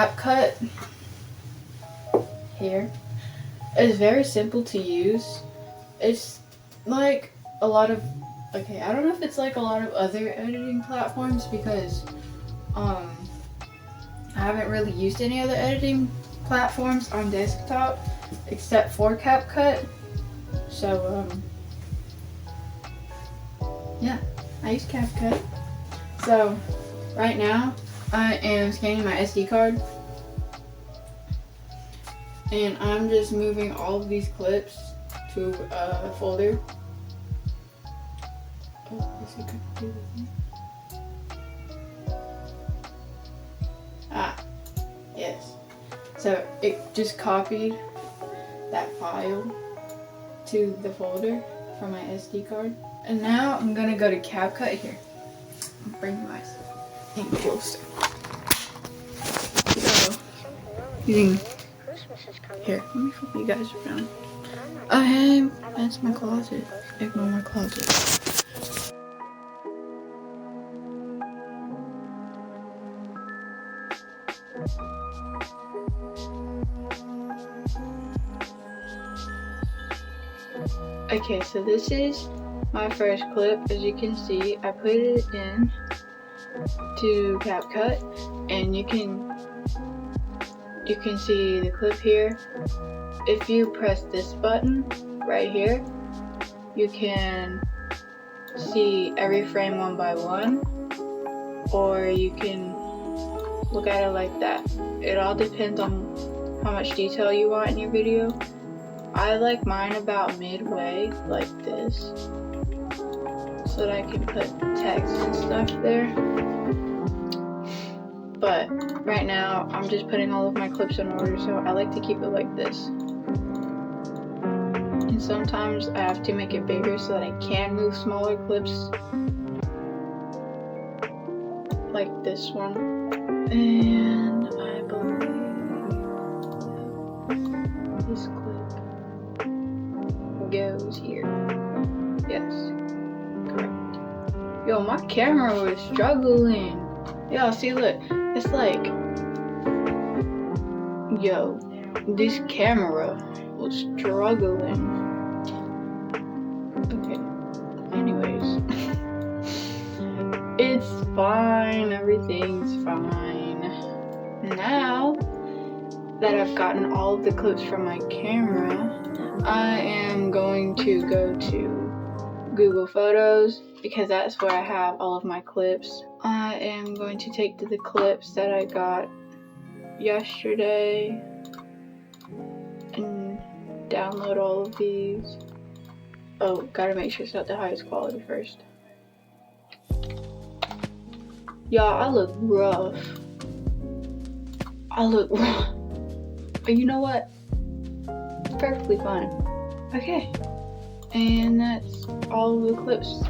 CapCut here is very simple to use. It's like a lot of, okay, I don't know if it's like a lot of other editing platforms because I haven't really used any other editing platforms on desktop except for CapCut. So yeah, I use CapCut. So right now I am scanning my SD card and I'm just moving all of these clips to a folder. Oh, is it gonna do with me? Ah, yes. So it just copied that file to the folder from my SD card. And now I'm gonna go to CapCut here. I'll bring myself in closer. So, using here, let me flip you guys around. That's my closet. Ignore my closet. Okay, so this is my first clip. As you can see, I put it in to CapCut, and you can see the clip here. If you press this button right here, you can see every frame one by one, or you can look at it like that. It all depends on how much detail you want in your video. I like mine about midway, like this, so that I can put text and stuff there. But right now, I'm just putting all of my clips in order, so I like to keep it like this. And sometimes I have to make it bigger so that I can move smaller clips, like this one. And I believe this clip goes here. Yes, correct. Yo, my camera was struggling. Yo, see, look, it's like, yo, this camera was struggling. Okay, anyways, it's fine, everything's fine. Now that I've gotten all of the clips from my camera, I am going to go to Google Photos because that's where I have all of my clips. I am going to take the clips that I got yesterday and download all of these. Oh, gotta make sure it's at the highest quality first. Y'all, I look rough. But you know what? It's perfectly fine. Okay. And that's all of the clips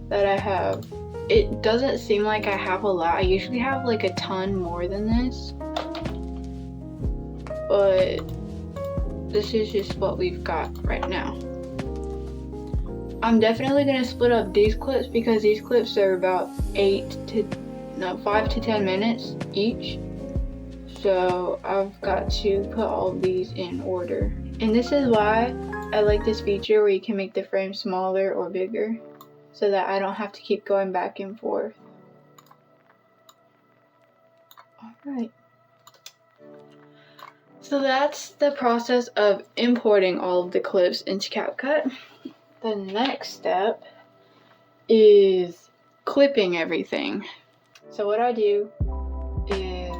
that I have. It doesn't seem like I have a lot. I usually have like a ton more than this. But this is just what we've got right now. I'm definitely gonna split up these clips because these clips are about 5 to 10 minutes each. So I've got to put all of these in order. And this is why I like this feature where you can make the frame smaller or bigger so that I don't have to keep going back and forth. Alright. So that's the process of importing all of the clips into CapCut. The next step is clipping everything. So what I do is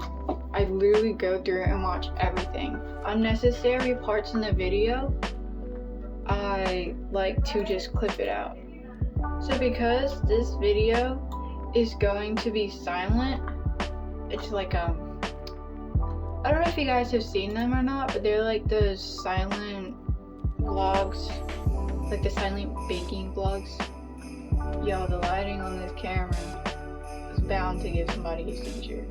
I literally go through and watch everything. Unnecessary parts in the video, I like to just clip it out. So because this video is going to be silent, it's like I don't know if you guys have seen them or not, but they're like those silent vlogs, like the silent baking vlogs. Yo, the lighting on this camera is bound to give somebody a seizure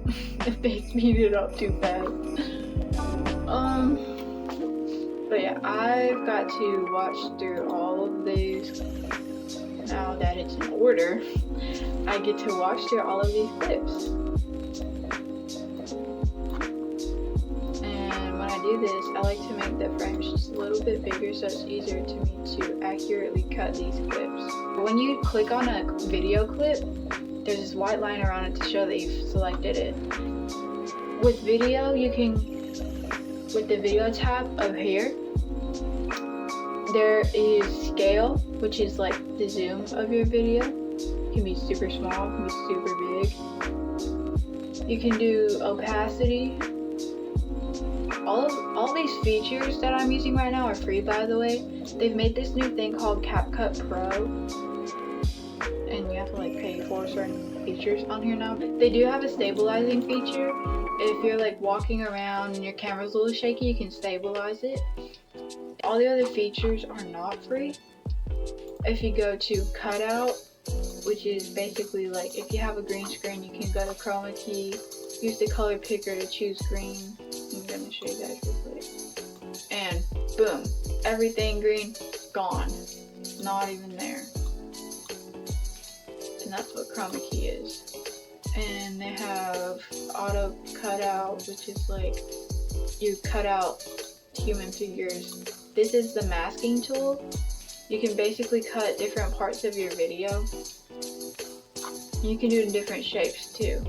if they speed it up too fast. But yeah, I've got to watch through all of these. Now that it's in order, I get to watch through all of these clips. do this, I like to make the frames just a little bit bigger so it's easier to me to accurately cut these clips. When you click on a video clip, there's this white line around it to show that you've selected it. With video, you can, with the video tab up here, there is scale, which is like the zoom of your video. It can be super small, it can be super big. You can do opacity. All these features that I'm using right now are free, by the way. They've made this new thing called CapCut Pro, and you have to like pay for certain features on here now. They do have a stabilizing feature. If you're like walking around and your camera's a little shaky, you can stabilize it. All the other features are not free. If you go to cutout, which is basically like if you have a green screen, you can go to chroma key, use the color picker to choose green. I'm gonna show you guys real quick. And boom, everything green, gone. Not even there. And that's what chroma key is. And they have auto cutout, which is like you cut out human figures. This is the masking tool. You can basically cut different parts of your video. You can do it in different shapes too,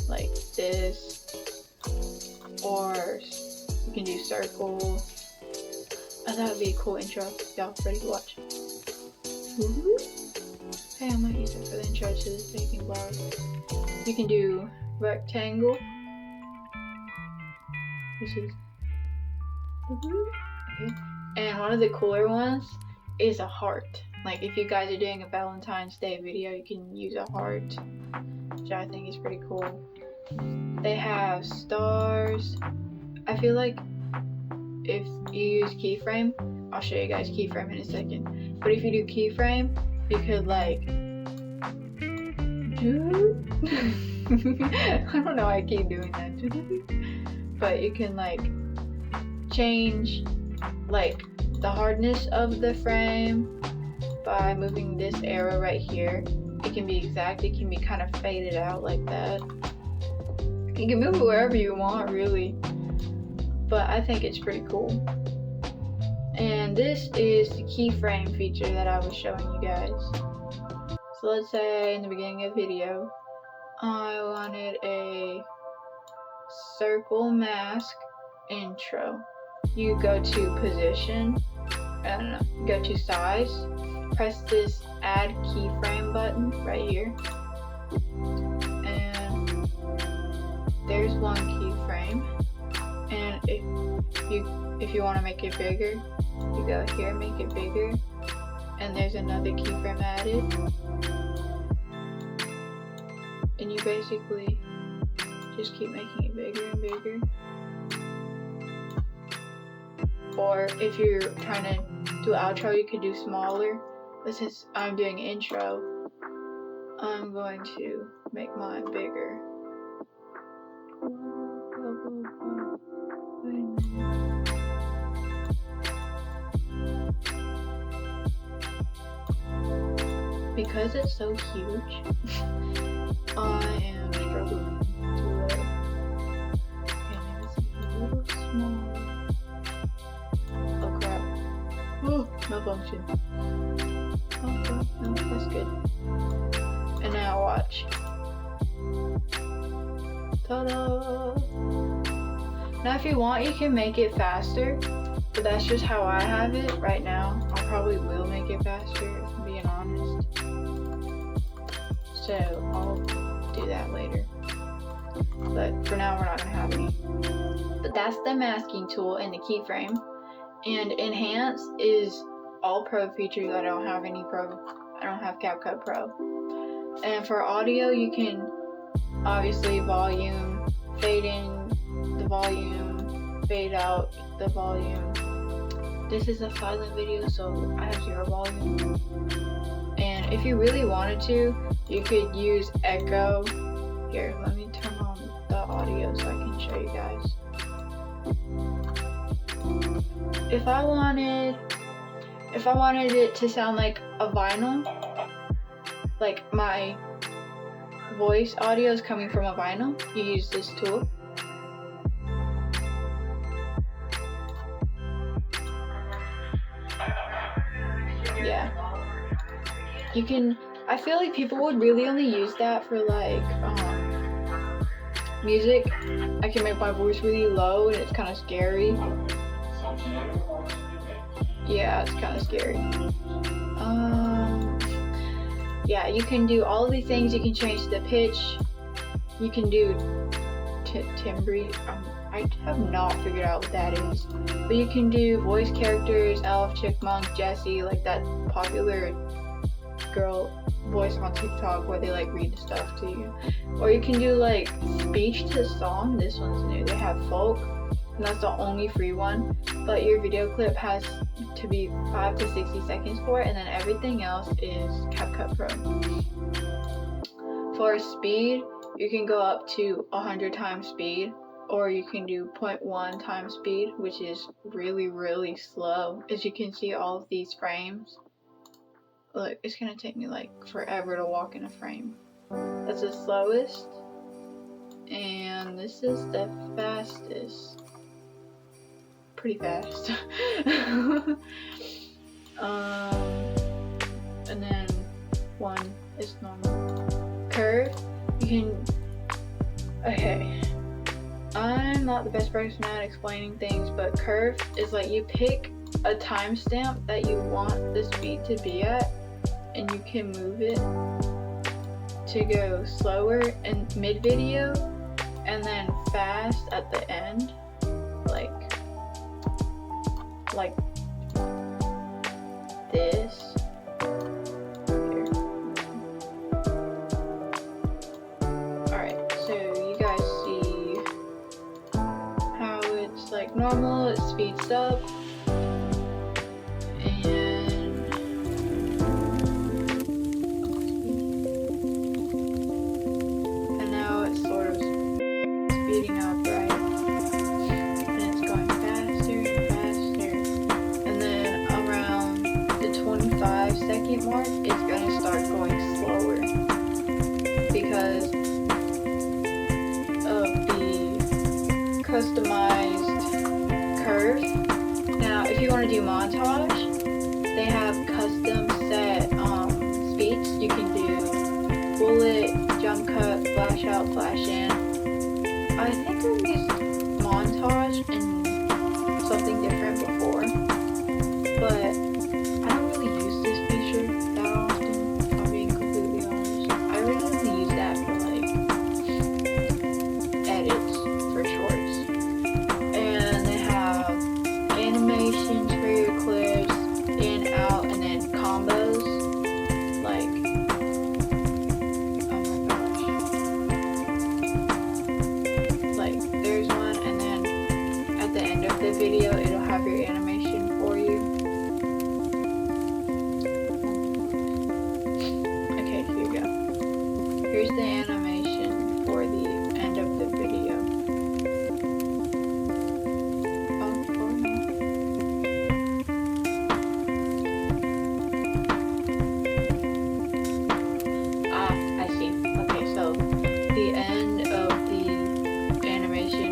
like this, or you can do circle. Oh, that would be a cool intro. Y'all ready to watch? Hey, I might use it for the intro to this baking vlog. You can do rectangle. This is okay. And one of the cooler ones is a heart. Like if you guys are doing a Valentine's Day video, you can use a heart, which I think is pretty cool. They have stars. I feel like if you use keyframe, I'll show you guys keyframe in a second. But if you do keyframe, you could like I don't know why I keep doing that. But you can like change like the hardness of the frame by moving this arrow right here. It can be exact, it can be kind of faded out like that. You can move it wherever you want, really. But I think it's pretty cool. And this is the keyframe feature that I was showing you guys. So let's say in the beginning of the video, I wanted a circle mask intro. You go to position, go to size, press this add keyframe button right here, and there's one keyframe. And if you want to make it bigger, you go here, make it bigger, and there's another keyframe added, and you basically just keep making it bigger and bigger. Or if you're trying to do outro, you could do smaller. But since I'm doing intro, I'm going to make mine bigger. Because it's so huge, I am struggling to and it's a little small. Oh crap. Oh, malfunction. Oh, no, that's good. And now watch. Ta-da! Now if you want, you can make it faster, but that's just how I have it right now. I probably will make it faster, if I'm being honest. So I'll do that later. But for now, we're not gonna have any. But that's the masking tool and the keyframe. And enhance is all pro features. I don't have any pro. I don't have CapCut Pro. And for audio, you can obviously volume, fade in the volume, fade out the volume. This is a silent video, so I have 0 volume. And if you really wanted to, you could use echo. Here, let me turn on the audio so I can show you guys. If I wanted it to sound like a vinyl, like my voice audio is coming from a vinyl, you use this tool. yeah. You can, I feel like people would really only use that for like music. I can make my voice really low and it's kind of scary. Yeah, it's kind of scary. Yeah, you can do all of these things. You can change the pitch. You can do timbre. I have not figured out what that is. But you can do voice characters, Elf, Chickmunk, Jessie, like that popular girl voice on TikTok where they like read the stuff to you. Or you can do like speech to song. This one's new. They have folk, and that's the only free one. But your video clip has to be 5 to 60 seconds for it, and then everything else is CapCut Pro. For speed, you can go up to 100 times speed, or you can do 0.1 times speed, which is really, really slow. As you can see, all of these frames. Look, it's gonna take me like forever to walk in a frame. That's the slowest, and this is the fastest. Pretty fast. And then 1 is normal. Curve, you can. Okay, I'm not the best person at explaining things, but curve is like you pick a timestamp that you want the speed to be at, and you can move it to go slower in mid video and then fast at the end, like this. Here. Alright, so you guys see how it's like normal, it speeds up. Mark, it's gonna start going slower because of the customized curve. Now, if you want to do montage, they have custom set speeds. You can do bullet, jump cut, flash out, flash in. I think I've used montage and something different before, but video, it'll have your animation for you. Okay, here you go. Here's the animation for the end of the video. I see. Okay, so the end of the animation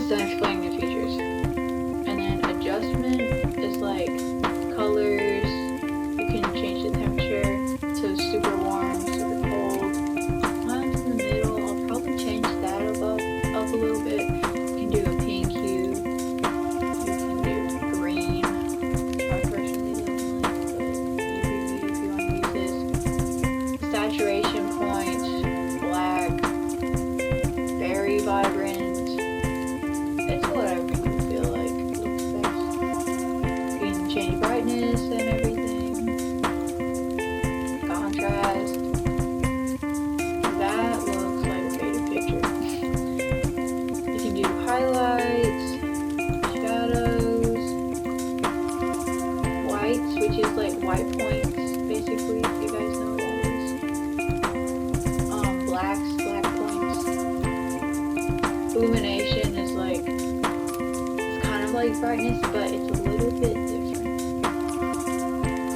done explaining the features. And then adjustment is like colors. You can change the temperature to super warm, super cold. Mine's in the middle. I'll probably change that up a little bit. You can do a pink hue. You can do green. I personally don't like, but if you want to use this. Saturation point, black, very vibrant. It's whatever you feel like looks best. You can change brightness and everything. Contrast. That looks like a faded picture. You can do highlights, shadows, whites, which is like white points, basically, if you guys know what that is. Blacks, black points. Illumination is like, it's kind of like brightness, but it's a little bit different.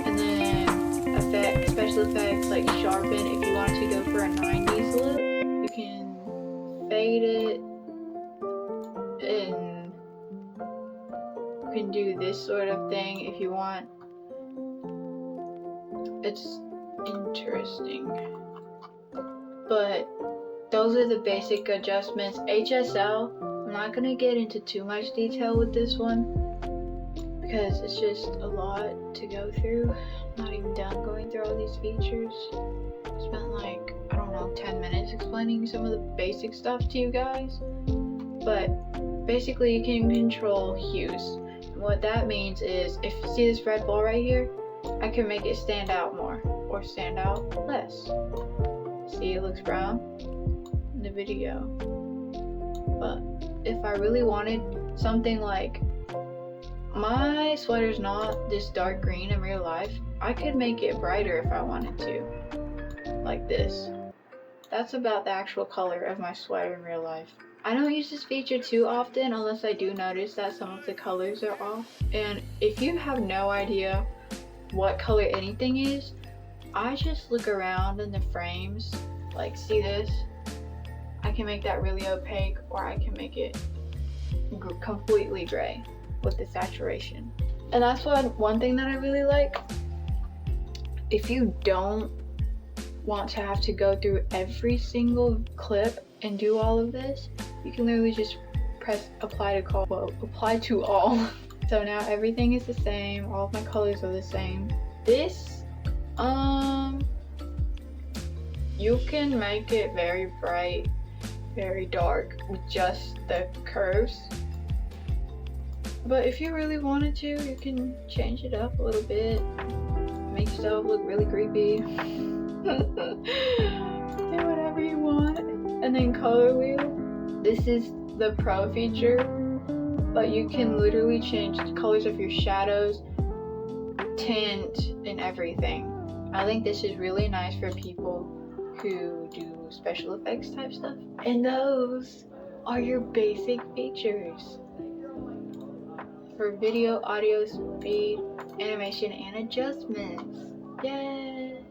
And then effect, especially special effects like sharpen. If you want to go for a 90s look, you can fade it, and you can do this sort of thing if you want. It's interesting, but those are the basic adjustments. HSL, I'm not going to get into too much detail with this one because it's just a lot to go through. I'm not even done going through all these features. I spent like, I don't know, 10 minutes explaining some of the basic stuff to you guys. But basically you can control hues. And what that means is, if you see this red ball right here, I can make it stand out more or stand out less. See, it looks brown in the video. But if I really wanted something like, my sweater's not this dark green in real life, I could make it brighter if I wanted to, like this. That's about the actual color of my sweater in real life. I don't use this feature too often unless I do notice that some of the colors are off. And if you have no idea what color anything is, I just look around in the frames, like see this? I can make that really opaque, or I can make it completely gray with the saturation. And that's one thing that I really like. If you don't want to have to go through every single clip and do all of this, you can literally just press apply to all. So now everything is the same, all of my colors are the same. This, you can make it very bright, very dark with just the curves. But if you really wanted to, you can change it up a little bit, make yourself look really creepy. Do whatever you want. And then color wheel. This is the pro feature, but you can literally change the colors of your shadows, tint, and everything. I think this is really nice for people who do special effects type stuff. And those are your basic features for video, audio, speed, animation, and adjustments. Yay!